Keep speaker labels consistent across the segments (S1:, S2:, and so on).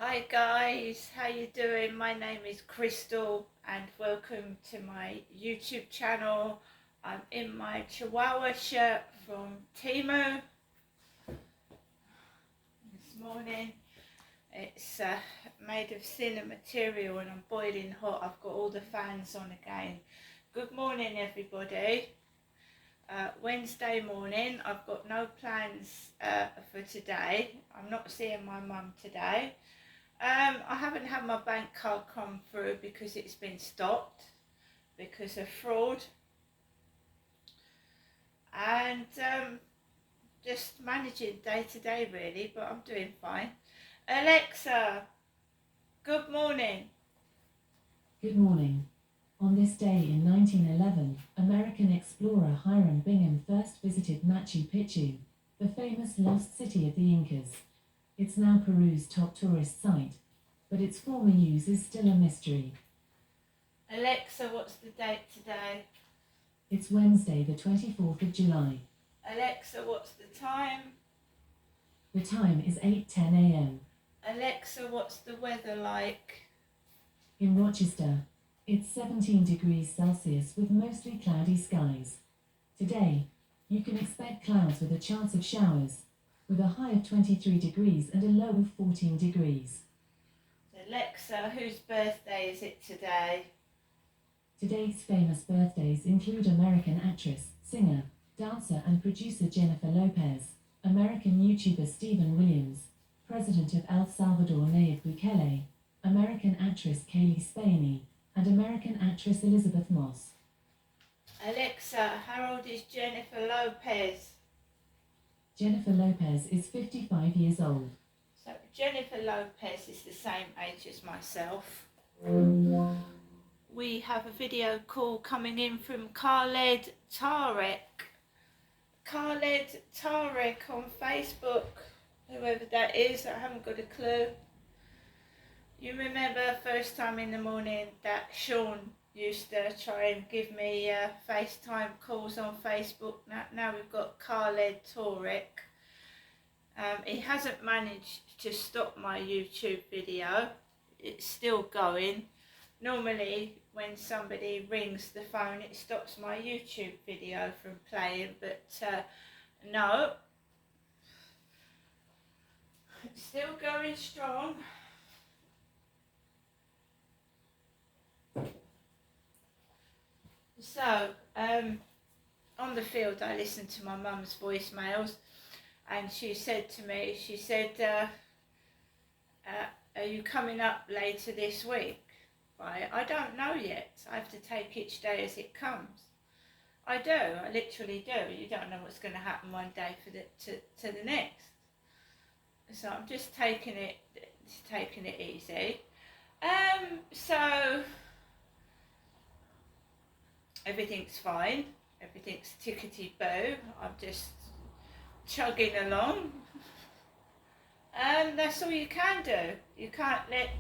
S1: Hi guys, how you doing? My name is Crystal and welcome to my YouTube channel. I'm in my Chihuahua shirt from Temu this morning. It's made of thinner material and I'm boiling hot. I've got all the fans on again. Good morning everybody. Wednesday morning. I've got no plans for today. I'm not seeing my mum today. I haven't had my bank card come through because it's been stopped because of fraud, and just managing day to day really, but I'm doing fine. Alexa, good morning.
S2: Good morning. On this day in 1911, American explorer Hiram Bingham first visited Machu Picchu, the famous lost city of the Incas. It's now Peru's top tourist site, but its former use is still a mystery.
S1: Alexa, what's the date today?
S2: It's Wednesday, the 24th of July.
S1: Alexa, what's the time?
S2: The time is 8:10 a.m.
S1: Alexa, what's the weather like?
S2: In Rochester, it's 17 degrees Celsius with mostly cloudy skies. Today, you can expect clouds with a chance of showers, with a high of 23 degrees and a low of 14 degrees.
S1: Alexa, whose birthday is it today?
S2: Today's famous birthdays include American actress, singer, dancer and producer Jennifer Lopez, American YouTuber Stephen Williams, President of El Salvador Nayib Bukele, American actress Kaylee Spaeny, and American actress Elizabeth Moss.
S1: Alexa, how old is Jennifer Lopez?
S2: Jennifer Lopez is 55 years old.
S1: So Jennifer Lopez is the same age as myself. We have a video call coming in from Khaled Tarek. Khaled Tarek on Facebook, whoever that is, I haven't got a clue. You remember first time in the morning that Sean used to try and give me FaceTime calls on Facebook. Now we've got Khaled Tarek. He hasn't managed to stop my YouTube video. It's still going. Normally when somebody rings the phone it stops my YouTube video from playing, but no, it's still going strong. So on the field I listened to my mum's voicemails and she said to me, are you coming up later this week? I don't know yet. I have to take each day as it comes. I do. I literally do. You don't know what's going to happen one day to the next. So I'm just taking it easy. So everything's fine. Everything's tickety-boo. I'm just chugging along. And that's all you can do. You can't let...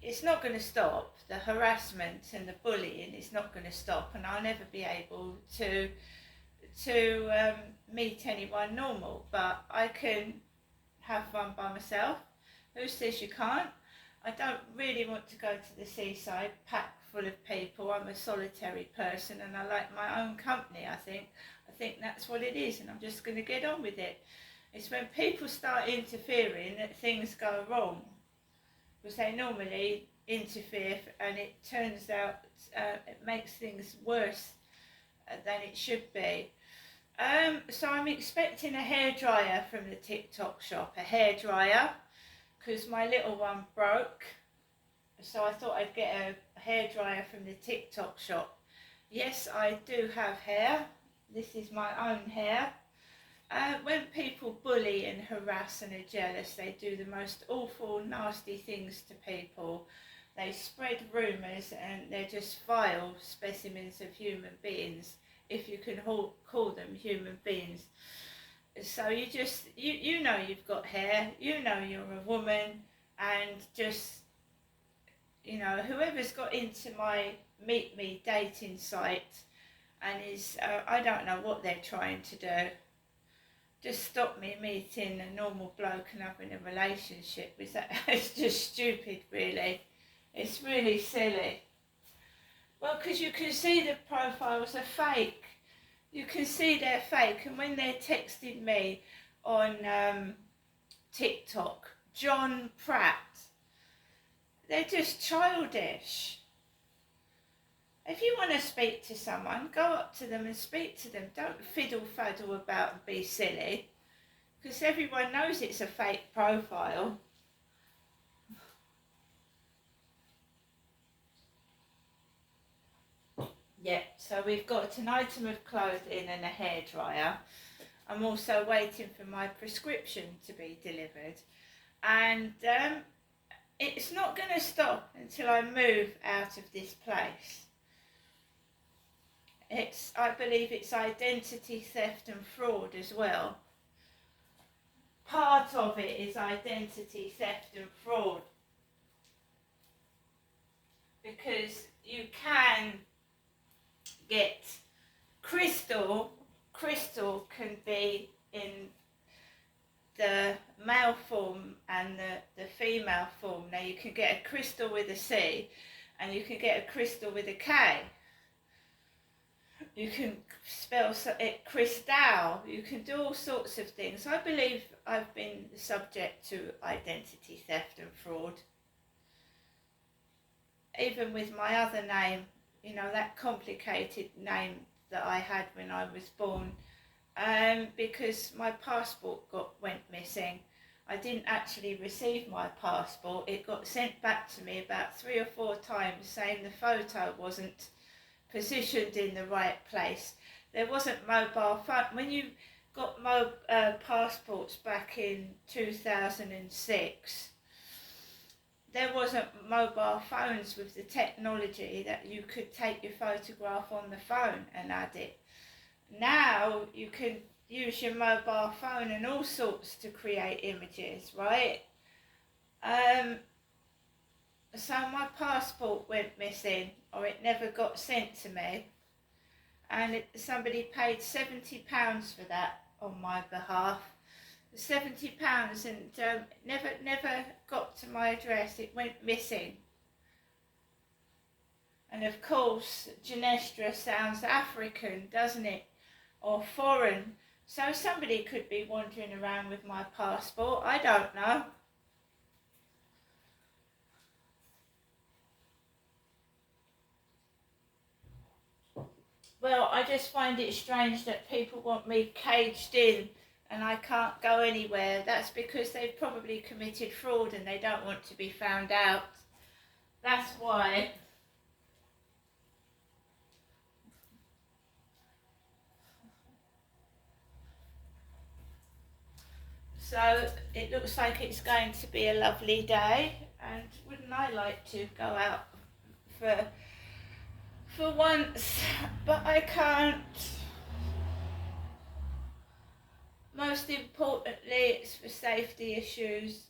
S1: it's not going to stop. The harassment and the bullying is not going to stop, and I'll never be able to meet anyone normal. But I can have fun by myself. Who says you can't? I don't really want to go to the seaside packed full of people. I'm a solitary person and I like my own company. I think that's what it is, and I'm just going to get on with it. It's when people start interfering that things go wrong, because they normally interfere and it turns out it makes things worse than it should be. So I'm expecting a hairdryer from the TikTok shop, a hairdryer, because my little one broke. So I thought I'd get a hairdryer from the TikTok shop. Yes, I do have hair. This is my own hair. When people bully and harass and are jealous, they do the most awful, nasty things to people. They spread rumours and they're just vile specimens of human beings, if you can call them human beings. So you know you've got hair, you know you're a woman, and just, you know, whoever's got into my Meet Me dating site and is, I don't know what they're trying to do. just stop me meeting a normal bloke and having a relationship. It's just stupid, really. It's really silly. Well, because you can see the profiles are fake. You can see they're fake, and when they're texting me on TikTok, John Pratt, they're just childish. If you want to speak to someone, go up to them and speak to them. Don't fiddle-faddle about and be silly, because everyone knows it's a fake profile. Yeah, so we've got an item of clothing and a hairdryer. I'm also waiting for my prescription to be delivered. And it's not going to stop until I move out of this place. I believe it's identity theft and fraud as well. Part of it is identity theft and fraud. Because you can get crystal can be in the male form and the female form. Now you can get a crystal with a C and you can get a crystal with a K. You can spell it crystal. You can do all sorts of things. I believe I've been subject to identity theft and fraud. Even with my other name, that complicated name that I had when I was born, because my passport went missing. I didn't actually receive my passport. It got sent back to me about 3 or 4 times saying the photo wasn't positioned in the right place. There wasn't mobile phone. When you got passports back in 2006, there wasn't mobile phones with the technology that you could take your photograph on the phone and add it. Now you can use your mobile phone and all sorts to create images, right? So my passport went missing, or it never got sent to me, and somebody paid £70 for that on my behalf. £70 and never got to my address. It went missing. And of course, Genestra sounds African, doesn't it? Or foreign. So somebody could be wandering around with my passport. I don't know. Well, I just find it strange that people want me caged in and I can't go anywhere. That's because they've probably committed fraud and they don't want to be found out. That's why. So it looks like it's going to be a lovely day, and wouldn't I like to go out for once, but I can't. Most importantly, it's for safety issues.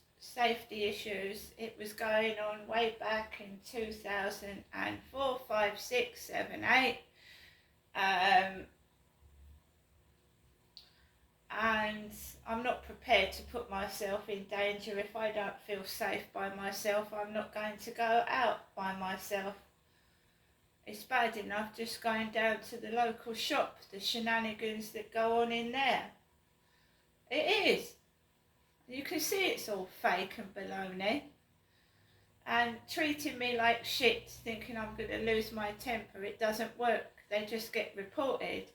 S1: It was going on way back in 2004, 5, 6, 7, 8. And I'm not prepared to put myself in danger. If I don't feel safe by myself, I'm not going to go out by myself. It's bad enough just going down to the local shop, the shenanigans that go on in there. It is. You can see it's all fake and baloney. And treating me like shit, thinking I'm going to lose my temper. It doesn't work. They just get reported.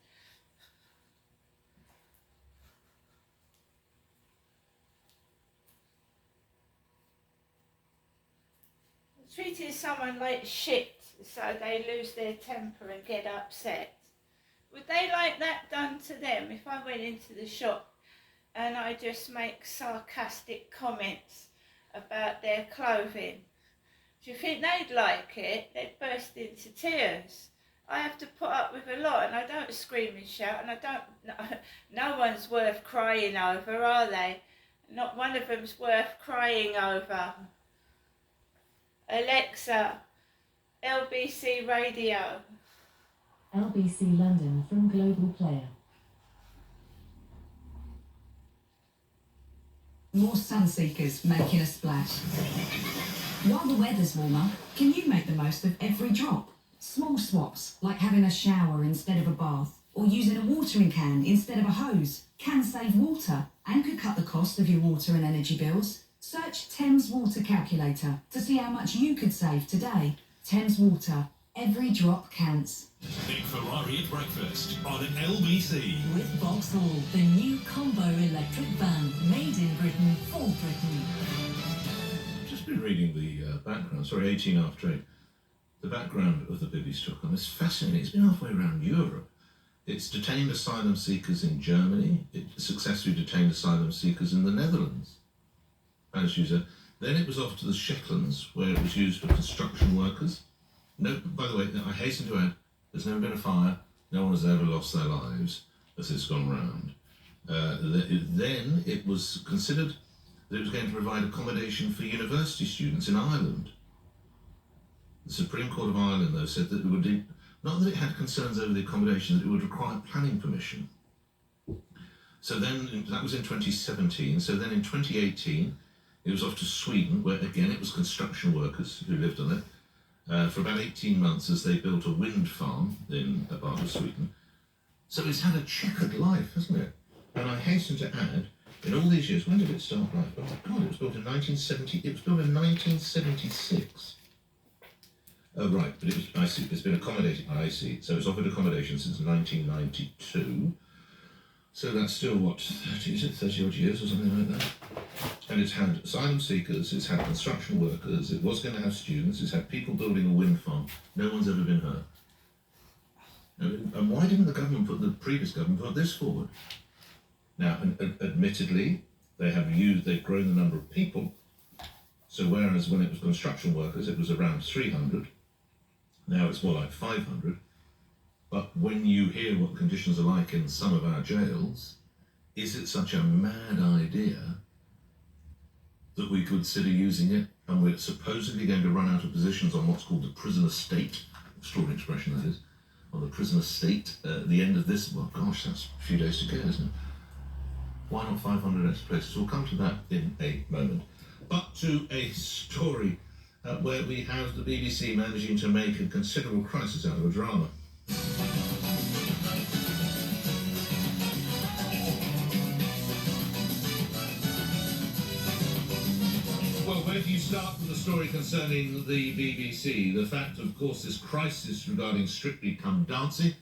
S1: Treating someone like shit so they lose their temper and get upset. Would they like that done to them if I went into the shop and I just make sarcastic comments about their clothing? Do you think they'd like it? They'd burst into tears. I have to put up with a lot, and I don't scream and shout, and no one's worth crying over, are they? Not one of them's worth crying over. Alexa, LBC Radio.
S2: LBC London from Global Player.
S3: More sunseekers making a splash. While the weather's warmer, can you make the most of every drop? Small swaps, like having a shower instead of a bath, or using a watering can instead of a hose, can save water and could cut the cost of your water and energy bills. Search Thames Water Calculator to see how much you could save today. Thames Water. Every drop counts.
S4: Big Ferrari at breakfast on LBC.
S3: With Vauxhall, the new combo electric van, made in Britain for Britain.
S5: I've just been reading the background, 18 after 8. The background of the Bibi Stockholm is fascinating. It's been halfway around Europe. It's detained asylum seekers in Germany. It successfully detained asylum seekers in the Netherlands. As user. Then it was off to the Shetlands, where it was used for construction workers. No, by the way, I hasten to add, there's never been a fire. No one has ever lost their lives as it's gone round. Then it was considered that it was going to provide accommodation for university students in Ireland. The Supreme Court of Ireland, though, said that it would, not that it had concerns over the accommodation, that it would require planning permission. So then, that was in 2017. So then in 2018, it was off to Sweden, where again it was construction workers who lived on it. For about 18 months as they built a wind farm in a part of Sweden. So it's had a checkered life, hasn't it? And I hasten to add, in all these years, when did it start life? Oh my God, it was built in 1970. It was built in 1976. Oh, right, but it was, I see, it's been accommodated, I see. So it's offered accommodation since 1992. So that's still, what, 30 odd years or something like that? And it's had asylum seekers, it's had construction workers, it was going to have students, it's had people building a wind farm. No one's ever been hurt. And why didn't the previous government put this forward? Now, admittedly, they've grown the number of people. So whereas when it was construction workers, it was around 300, now it's more like 500. But when you hear what conditions are like in some of our jails, is it such a mad idea that we consider using it? And we're supposedly going to run out of positions on what's called the prison estate, extraordinary expression that is, on the prison estate at the end of this, well, gosh, that's a few days to go, isn't it? Why not 500 extra places? We'll come to that in a moment. But to a story where we have the BBC managing to make a considerable crisis out of a drama. Well, where do you start with the story concerning the BBC? The fact, of course, this crisis regarding Strictly Come Dancing,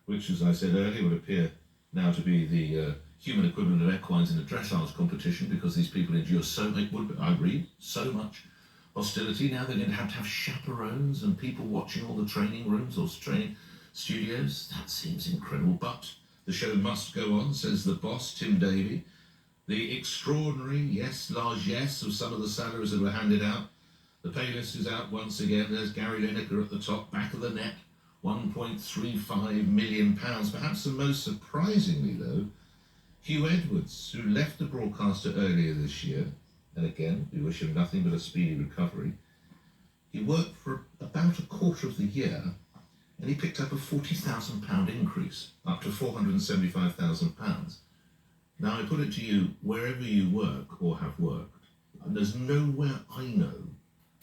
S5: which, as I said earlier, would appear now to be the human equivalent of equines in a dressage competition, because these people endure so much hostility. Now they're going to have chaperones and people watching all the training rooms or training studios. That seems incredible, but the show must go on, says the boss, Tim Davie. The extraordinary largesse of some of the salaries that were handed out. The pay list is out once again. There's Gary Lineker at the top, back of the net, £1.35 million. Perhaps the most surprisingly, though, Hugh Edwards, who left the broadcaster earlier this year, and again, we wish him nothing but a speedy recovery. He worked for about a quarter of the year, and he picked up a £40,000 increase, up to £475,000. Now, I put it to you, wherever you work or have worked, there's nowhere I know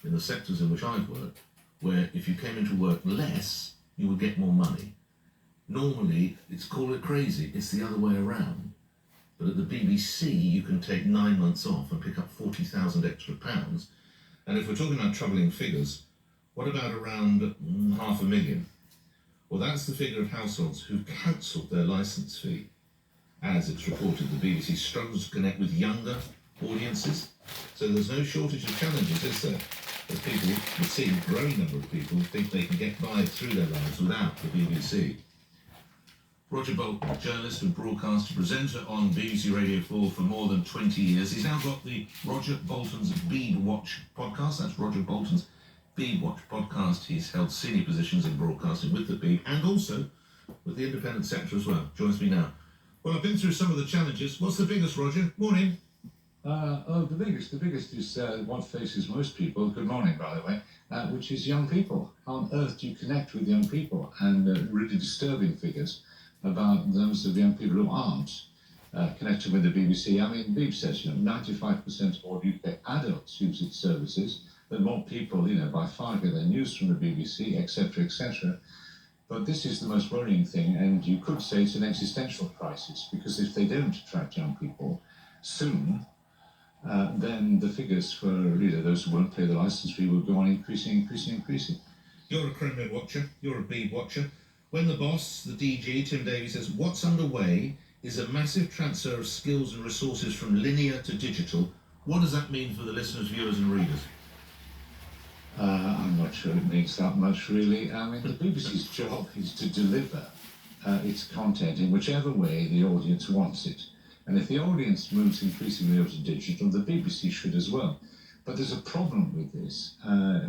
S5: in the sectors in which I've worked where if you came into work less, you would get more money. Normally, call it crazy, it's the other way around. But at the BBC, you can take 9 months off and pick up 40,000 extra pounds. And if we're talking about troubling figures, what about around £500,000? Well, that's the figure of households who've cancelled their licence fee. As it's reported, the BBC struggles to connect with younger audiences. So there's no shortage of challenges, is there? As people, we see a growing number of people think they can get by through their lives without the BBC. Roger Bolton, journalist and broadcaster, presenter on BBC Radio 4 for more than 20 years. He's now got the Roger Bolton's Bead Watch podcast. That's Roger Bolton's Bead Watch podcast. He's held senior positions in broadcasting with the Bead and also with the independent sector as well. Joins me now. Well, I've been through some of the challenges. What's the biggest, Roger? Morning.
S6: The biggest is what faces most people. Good morning, by the way. Which is young people. How on earth do you connect with young people? And really disturbing figures about those of young people who aren't connected with the BBC. I mean, Beeb says, 95% of all UK adults use its services, that more people, by far get their news from the BBC, etc., etc. But this is the most worrying thing, and you could say it's an existential crisis, because if they don't attract young people soon, then the figures for those who won't pay the licence fee will go on increasing.
S5: You're a Kremlin watcher, you're a Beeb watcher. When the boss, the DG, Tim Davies, says what's underway is a massive transfer of skills and resources from linear to digital, what does that mean for the listeners, viewers and readers?
S6: I'm not sure it means that much, really. I mean, the BBC's job is to deliver its content in whichever way the audience wants it. And if the audience moves increasingly over to digital, the BBC should as well. But there's a problem with this,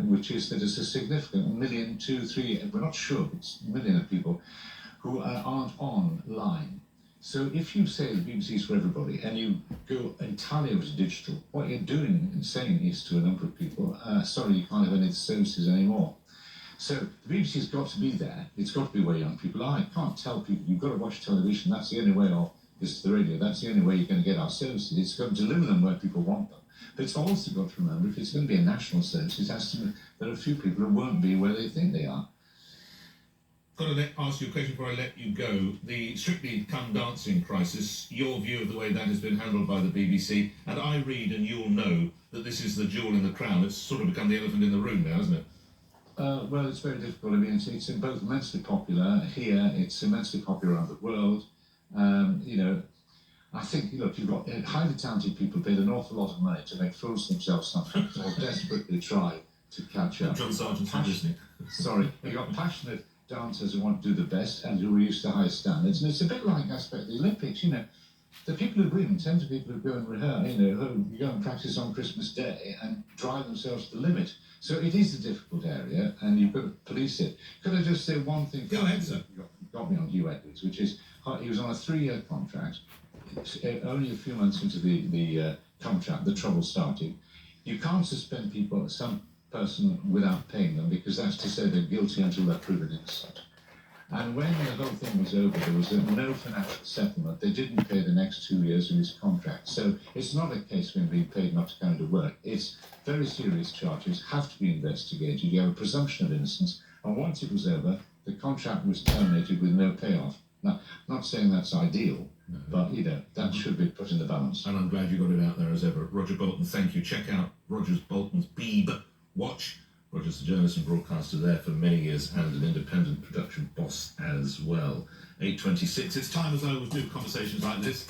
S6: which is that there's a significant 1 million, 2, 3, we're not sure, but it's 1 million of people who aren't online. So if you say the BBC is for everybody and you go entirely over to digital, what you're doing and saying is to a number of people, sorry, you can't have any of the services anymore. So the BBC's got to be there. It's got to be where young people are. I can't tell people, you've got to watch television, that's the only way, or this is the radio, that's the only way you're going to get our services. It's got to deliver them where people want them. But it's also got to remember, if it's going to be a national service, it has to, there are a few people who won't be where they think they are.
S5: Got to ask you a question before I let you go. The Strictly Come Dancing crisis, your view of the way that has been handled by the BBC, and I read and you'll know that this is the jewel in the crown. It's sort of become the elephant in the room now, hasn't it?
S6: Well, it's very difficult. I mean, it's both immensely popular here, it's immensely popular around the world. I think, look, you've got highly talented people paid an awful lot of money to make fools of themselves sometimes, or desperately try to catch up.
S5: John Sargent's not listening.
S6: Sorry, you've got passionate dancers who want to do the best and who are used to high standards. And it's a bit like aspect of the Olympics, the people who win tend to be people who go and rehearse, who go and practice on Christmas Day and drive themselves to the limit. So it is a difficult area, and you've got to police it. Could I just say one thing?
S5: Go ahead, sir.
S6: Got me on Hugh Edwards, which is, he was on a 3-year contract. Only a few months into the contract, the trouble started. You can't suspend people, some person, without paying them, because that's to say they're guilty until they're proven innocent. And when the whole thing was over, there was no financial settlement. They didn't pay the next 2 years of his contract. So it's not a case of him being paid not to come to work. It's very serious charges, have to be investigated. You have a presumption of innocence. And once it was over, the contract was terminated with no payoff. Now, I'm not saying that's ideal, but, that should be put in the balance.
S5: And I'm glad you got it out there as ever. Roger Bolton, thank you. Check out Roger Bolton's Beeb Watch. Roger's a journalist and broadcaster there for many years and an independent production boss as well. 8:26. It's time, as I always do conversations like this,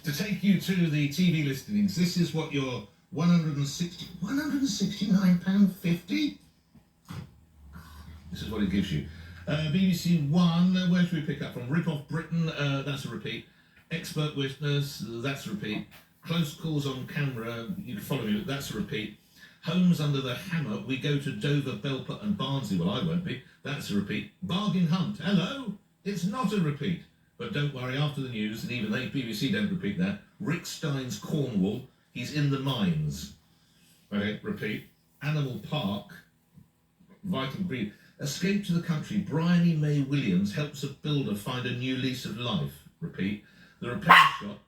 S5: to take you to the TV listings. This is what your £169.50? This is what it gives you. BBC One, where should we pick up from? Rip Off Britain, that's a repeat. Expert Witness, that's a repeat. Close Calls on Camera, you can follow me, that's a repeat. Homes Under the Hammer, we go to Dover, Belper and Barnsley. Well, I won't be. That's a repeat. Bargain Hunt, hello? It's not a repeat. But don't worry, after the news, and even they, BBC, don't repeat that. Rick Stein's Cornwall, he's in the mines. Okay, repeat. Animal Park, Viking Breed. Escape to the Country, Bryony May Williams helps a builder find a new lease of life. Repeat. The Repair Shop,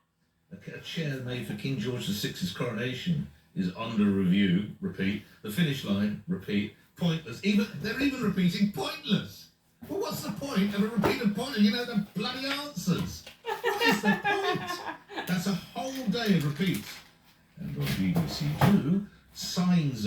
S5: a chair made for King George VI's coronation, is under review. Repeat. The Finish Line. Repeat. Pointless. They're even repeating Pointless. Well, what's the point of a repeat of Pointless? You know the bloody answers. What is the point? That's a whole day of repeats. And on BBC Two, Signs